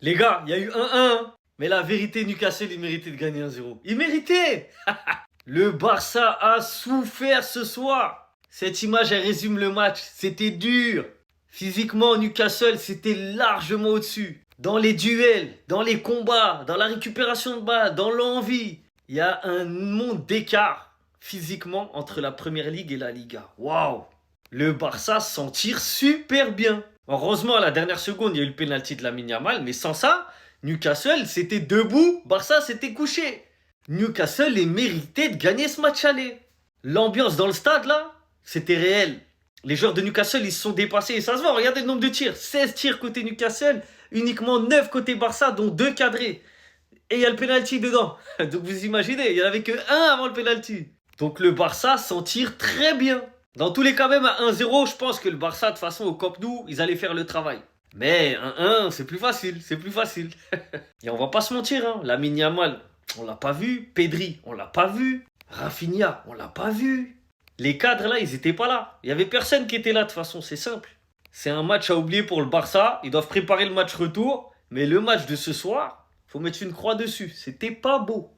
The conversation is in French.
Les gars, il y a eu 1-1. Mais la vérité, Newcastle, il méritait de gagner 1-0. Il méritait. Le Barça a souffert ce soir. Cette image, elle résume le match. C'était dur. Physiquement, Newcastle, c'était largement au-dessus. Dans les duels, dans les combats, dans la récupération de balles, dans l'envie. Il y a un monde d'écart physiquement entre la Première Ligue et la Liga. Waouh! Le Barça s'en tire super bien. Heureusement, à la dernière seconde, il y a eu le pénalty de Lamine Yamal, mais sans ça, Newcastle, c'était debout, Barça, c'était couché. Newcastle est mérité de gagner ce match aller. L'ambiance dans le stade, là, c'était réel. Les joueurs de Newcastle, ils se sont dépassés. Et ça se voit, regardez le nombre de tirs. 16 tirs côté Newcastle, uniquement 9 côté Barça, dont 2 cadrés. Et il y a le penalty dedans. Donc vous imaginez, il n'y en avait que un avant le penalty. Donc le Barça s'en tire très bien. Dans tous les cas, même à 1-0, je pense que le Barça, de toute façon, au Camp Nou, ils allaient faire le travail. Mais 1-1, c'est plus facile, c'est plus facile. Et on va pas se mentir, hein, Lamine Yamal, on l'a pas vu. Pedri, on l'a pas vu. Rafinha, on l'a pas vu. Les cadres là, ils étaient pas là. Il y avait personne qui était là de toute façon, c'est simple. C'est un match à oublier pour le Barça. Ils doivent préparer le match retour. Mais le match de ce soir, faut mettre une croix dessus. C'était pas beau.